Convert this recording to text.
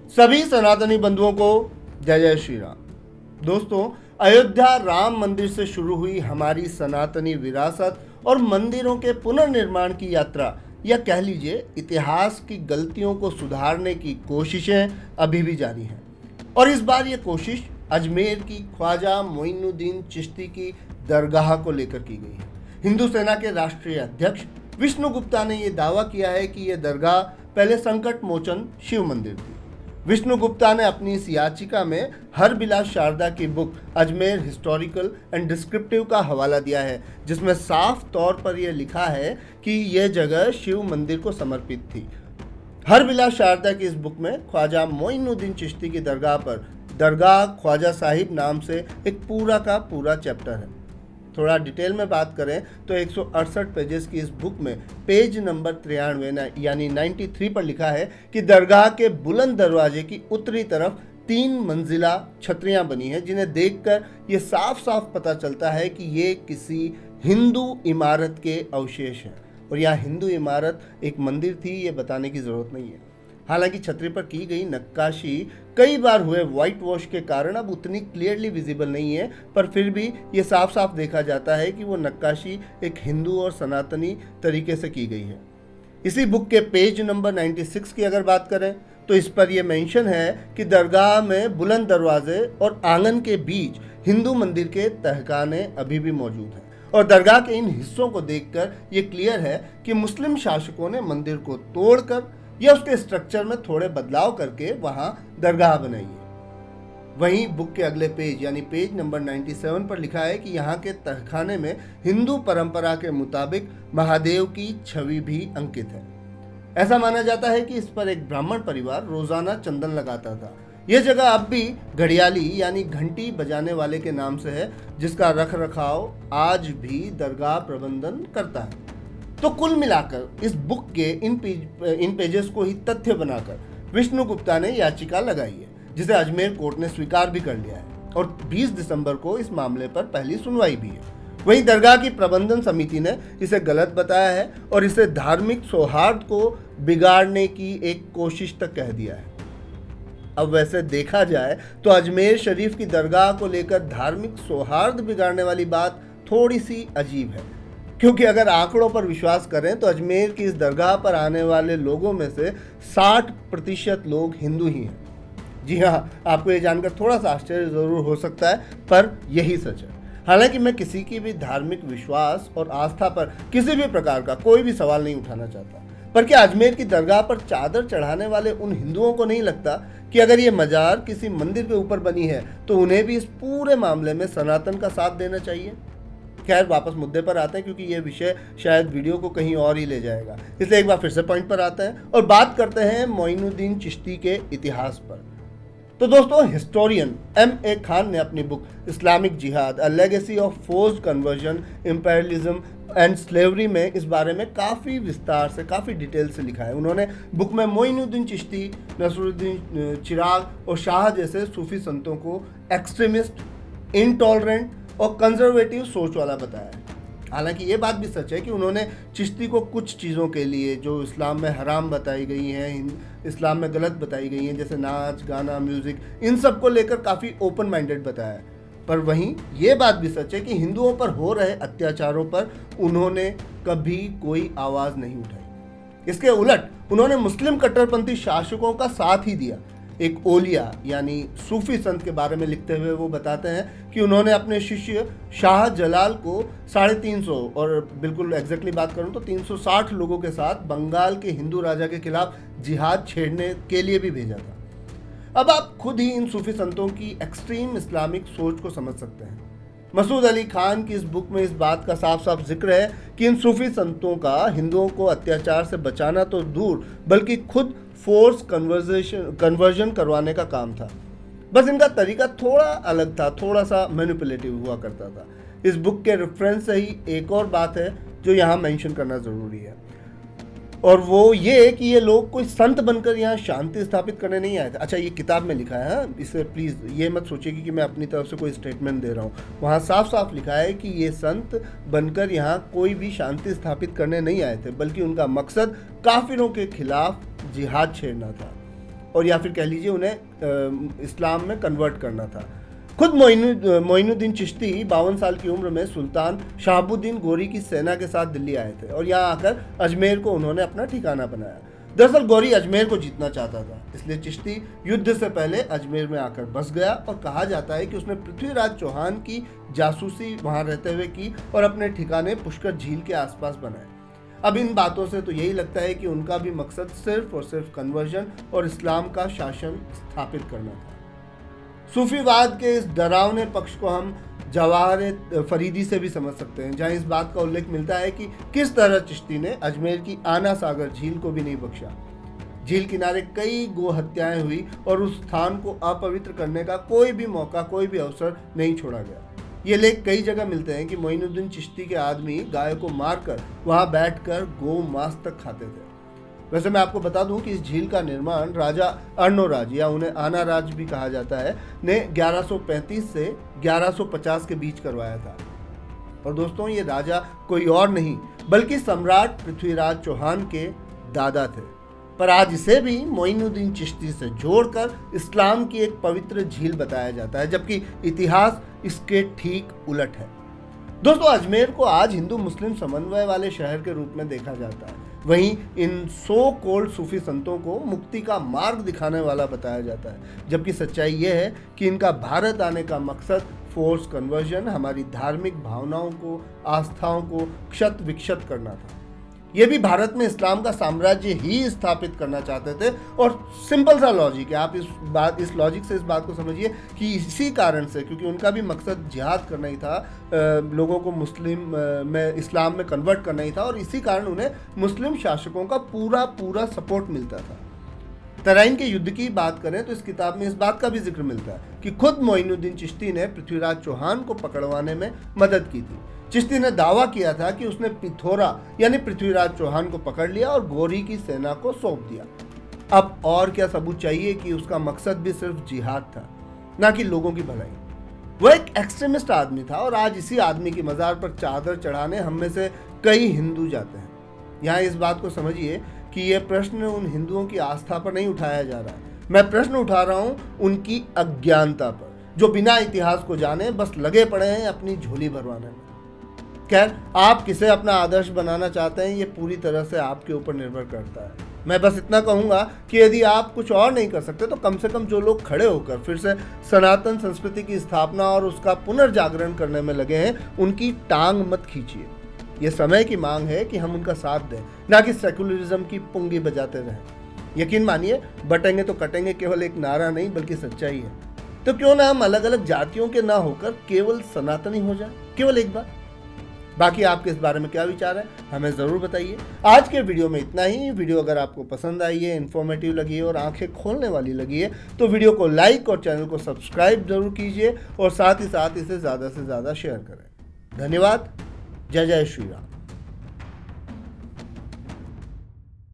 सभी सनातनी बंधुओं को जय जय श्री राम। दोस्तों, अयोध्या राम मंदिर से शुरू हुई हमारी सनातनी विरासत और मंदिरों के पुनर्निर्माण की यात्रा, या कह लीजिए इतिहास की गलतियों को सुधारने की कोशिशें अभी भी जारी हैं। और इस बार ये कोशिश अजमेर की ख्वाजा मोइनुद्दीन चिश्ती की दरगाह को लेकर की गई है। हिंदू सेना के राष्ट्रीय अध्यक्ष विष्णु गुप्ता ने यह दावा किया है कि यह दरगाह पहले संकट मोचन शिव मंदिर थी। विष्णु गुप्ता ने अपनी इस याचिका में हरबिलास शारदा की book Ajmer historical and descriptive का हवाला दिया है, जिसमें साफ तौर पर यह लिखा है कि यह जगह शिव मंदिर को समर्पित थी। हरबिलास शारदा की इस बुक में ख्वाजा मोइनुद्दीन चिश्ती की दरगाह पर दरगाह ख्वाजा साहिब नाम से एक पूरा का पूरा चैप्टर है। थोड़ा डिटेल में बात करें तो 168 पेजेस की इस बुक में पेज नंबर 93 यानी 93 पर लिखा है कि दरगाह के बुलंद दरवाजे की उत्तरी तरफ 3 मंजिला छतरियां बनी हैं, जिन्हें देखकर ये साफ साफ पता चलता है कि ये किसी हिंदू इमारत के अवशेष हैं। और यह हिंदू इमारत एक मंदिर थी, ये बताने की ज़रूरत नहीं है। हालांकि छतरी पर की गई नक्काशी कई बार हुए वाइट वॉश के कारण अब उतनी क्लियरली विजिबल नहीं है, पर फिर भी ये साफ साफ देखा जाता है कि वो नक्काशी एक हिंदू और सनातनी तरीके से की गई है। इसी बुक के पेज नंबर 96 की अगर बात करें तो इस पर यह मेंशन है कि दरगाह में बुलंद दरवाजे और आंगन के बीच हिंदू मंदिर के तहखाने अभी भी मौजूद हैं। और दरगाह के इन हिस्सों को देखकर ये क्लियर है कि मुस्लिम शासकों ने मंदिर को तोड़कर या उसके स्ट्रक्चर में थोड़े बदलाव करके वहां दरगाह बनाई है। वहीं बुक के अगले पेज यानी पेज नंबर 97 पर लिखा है कि यहाँ के तहखाने में हिंदू परंपरा के मुताबिक महादेव की छवि भी अंकित है। ऐसा माना जाता है कि इस पर एक ब्राह्मण परिवार रोजाना चंदन लगाता था। यह जगह अब भी घड़ियाली यानी घंटी बजाने वाले के नाम से है, जिसका रख रखाव आज भी दरगाह प्रबंधन करता है। तो कुल मिलाकर इस बुक के इन पेजेस को ही तथ्य बनाकर विष्णु गुप्ता ने याचिका लगाई है, जिसे अजमेर कोर्ट ने स्वीकार भी कर लिया है और 20 दिसंबर को इस मामले पर पहली सुनवाई भी है। वहीं दरगाह की प्रबंधन समिति ने इसे गलत बताया है और इसे धार्मिक सौहार्द को बिगाड़ने की एक कोशिश तक कह दिया है। अब वैसे देखा जाए तो अजमेर शरीफ की दरगाह को लेकर धार्मिक सौहार्द बिगाड़ने वाली बात थोड़ी सी अजीब है, क्योंकि अगर आंकड़ों पर विश्वास करें तो अजमेर की इस दरगाह पर आने वाले लोगों में से 60% लोग हिंदू ही हैं। जी हाँ, आपको ये जानकर थोड़ा सा आश्चर्य जरूर हो सकता है, पर यही सच है। हालांकि मैं किसी की भी धार्मिक विश्वास और आस्था पर किसी भी प्रकार का कोई भी सवाल नहीं उठाना चाहता, पर क्या अजमेर की दरगाह पर चादर चढ़ाने वाले उन हिंदुओं को नहीं लगता कि अगर ये मजार किसी मंदिर के ऊपर बनी है तो उन्हें भी इस पूरे मामले में सनातन का साथ देना चाहिए? खैर, वापस मुद्दे पर आते हैं, क्योंकि ये विषय शायद वीडियो को कहीं और ही ले जाएगा, इसलिए एक बार फिर से पॉइंट पर आते हैं और बात करते हैं मोइनुद्दीन चिश्ती के इतिहास पर। तो दोस्तों, हिस्टोरियन M.A. खान ने अपनी बुक इस्लामिक जिहाद, a legacy of forced conversion, imperialism and slavery में इस बारे में काफ़ी विस्तार से, काफ़ी डिटेल से लिखा है। उन्होंने बुक में मोइनुद्दीन चिश्ती, नसरुद्दीन चिराग और शाह जैसे सूफी संतों को एक्सट्रीमिस्ट, इनटॉलरेंट और कंजर्वेटिव सोच वाला बताया है। हालांकि ये बात भी सच है कि उन्होंने चिश्ती को कुछ चीज़ों के लिए जो इस्लाम में हराम बताई गई हैं, इस्लाम में गलत बताई गई हैं, जैसे नाच गाना, म्यूज़िक, इन सब को लेकर काफ़ी ओपन माइंडेड बताया है। पर वहीं ये बात भी सच है कि हिंदुओं पर हो रहे अत्याचारों पर उन्होंने कभी कोई आवाज़ नहीं उठाई। इसके उलट उन्होंने मुस्लिम कट्टरपंथी शासकों का साथ ही दिया। एक ओलिया यानी सूफी संत के बारे में लिखते हुए वो बताते हैं कि उन्होंने अपने शिष्य शाह जलाल को 350 और बिल्कुल एग्जैक्टली बात करूं तो 360 लोगों के साथ बंगाल के हिंदू राजा के खिलाफ जिहाद छेड़ने के लिए भी भेजा था। अब आप खुद ही इन सूफी संतों की एक्सट्रीम इस्लामिक सोच को समझ सकते हैं। मसूद अली खान की इस बुक में इस बात का साफ साफ जिक्र है कि इन सूफी संतों का हिंदुओं को अत्याचार से बचाना तो दूर, बल्कि खुद फोर्स कन्वर्जन करवाने का काम था। बस इनका तरीका थोड़ा अलग था, थोड़ा सा मैनिपुलेटिव हुआ करता था। इस बुक के रेफरेंस से ही एक और बात है जो यहाँ मेंशन करना ज़रूरी है, और वो ये कि ये लोग कोई संत बनकर यहाँ शांति स्थापित करने नहीं आए थे। अच्छा, ये किताब में लिखा है, इसे प्लीज़ ये मत सोचिए कि मैं अपनी तरफ से कोई स्टेटमेंट दे रहा हूँ। वहाँ साफ साफ लिखा है कि ये संत बनकर यहाँ कोई भी शांति स्थापित करने नहीं आए थे, बल्कि उनका मकसद काफिरों के खिलाफ जिहाद छेड़ना था। और या फिर कह लीजिए उन्हें इस्लाम में कन्वर्ट करना था। खुद मोइनुद्दीन चिश्ती 52 साल की उम्र में सुल्तान शहाबुद्दीन गौरी की सेना के साथ दिल्ली आए थे और यहाँ आकर अजमेर को उन्होंने अपना ठिकाना बनाया। दरअसल गौरी अजमेर को जीतना चाहता था, इसलिए चिश्ती युद्ध से पहले अजमेर में आकर बस गया और कहा जाता है कि उसने पृथ्वीराज चौहान की जासूसी वहां रहते हुए की और अपने ठिकाने पुष्कर झील के आसपास बनाए। अब इन बातों से तो यही लगता है कि उनका भी मकसद सिर्फ और सिर्फ कन्वर्जन और इस्लाम का शासन स्थापित करना था। सूफीवाद के इस डरावने पक्ष को हम जवाहर फरीदी से भी समझ सकते हैं, जहां इस बात का उल्लेख मिलता है कि किस तरह चिश्ती ने अजमेर की आना सागर झील को भी नहीं बख्शा। झील किनारे कई गो हत्याएं हुई और उस स्थान को अपवित्र करने का कोई भी मौका, कोई भी अवसर नहीं छोड़ा गया। ये लेख कई जगह मिलते हैं कि मोइनुद्दीन चिश्ती के आदमी गाय को मारकर वहां बैठकर गौ मांस तक खाते थे। वैसे मैं आपको बता दूं कि इस झील का निर्माण राजा अर्णोराज या उन्हें आना राज भी कहा जाता है ने 1135 से 1150 के बीच करवाया था। और दोस्तों ये राजा कोई और नहीं बल्कि सम्राट पृथ्वीराज चौहान के दादा थे, पर आज इसे भी मोइनुद्दीन चिश्ती से जोड़कर इस्लाम की एक पवित्र झील बताया जाता है, जबकि इतिहास इसके ठीक उलट है। दोस्तों अजमेर को आज हिंदू मुस्लिम समन्वय वाले शहर के रूप में देखा जाता है, वहीं इन सो कॉल्ड सूफी संतों को मुक्ति का मार्ग दिखाने वाला बताया जाता है, जबकि सच्चाई यह है कि इनका भारत आने का मकसद फोर्स कन्वर्जन, हमारी धार्मिक भावनाओं को, आस्थाओं को क्षत विक्षत करना था। ये भी भारत में इस्लाम का साम्राज्य ही स्थापित करना चाहते थे। और सिंपल सा लॉजिक है, आप इस लॉजिक से इस बात को समझिए कि इसी कारण से, क्योंकि उनका भी मकसद जिहाद करना ही था, लोगों को मुस्लिम में इस्लाम में कन्वर्ट करना ही था, और इसी कारण उन्हें मुस्लिम शासकों का पूरा सपोर्ट मिलता था। तराइन के युद्ध की बात करें तो इस किताब में इस बात का भी जिक्र मिलता है कि खुद मोइनुद्दीन चिश्ती ने पृथ्वीराज चौहान को पकड़वाने में मदद की थी। चिश्ती ने दावा किया था कि उसने पिथौरा यानी पृथ्वीराज चौहान को पकड़ लिया और गौरी की सेना को सौंप दिया। अब और क्या सबूत चाहिए कि उसका मकसद भी सिर्फ जिहाद था, ना कि लोगों की भलाई। वह एक एक्सट्रीमिस्ट आदमी था और आज इसी आदमी की मजार पर चादर चढ़ाने हम में से कई हिंदू जाते हैं। यहाँ इस बात को समझिए कि यह प्रश्न उन हिंदुओं की आस्था पर नहीं उठाया जा रहा है, मैं प्रश्न उठा रहा हूँ उनकी अज्ञानता पर, जो बिना इतिहास को जाने बस लगे पड़े हैं अपनी झोली भरवाने में। खैर, आप किसे अपना आदर्श बनाना चाहते हैं ये पूरी तरह से आपके ऊपर निर्भर करता है। मैं बस इतना कहूँगा कि यदि आप कुछ और नहीं कर सकते तो कम से कम जो लोग खड़े होकर फिर से सनातन संस्कृति की स्थापना और उसका पुनर्जागरण करने में लगे हैं, उनकी टांग मत खींचिए। ये समय की मांग है कि हम उनका साथ दें, ना कि सेकुलरिज्म की पुंगी बजाते रहें। यकीन मानिए, बटेंगे तो कटेंगे केवल एक नारा नहीं बल्कि सच्चाई है। तो क्यों ना हम अलग अलग जातियों के ना होकर केवल सनातनी हो जाए, केवल एक बार। बाकी आपके इस बारे में क्या विचार है हमें ज़रूर बताइए। आज के वीडियो में इतना ही। वीडियो अगर आपको पसंद आई है, इन्फॉर्मेटिव लगी है और आंखें खोलने वाली लगी है तो वीडियो को लाइक और चैनल को सब्सक्राइब जरूर कीजिए और साथ ही साथ इसे ज़्यादा से ज़्यादा शेयर करें। धन्यवाद। जय जय श्री राम।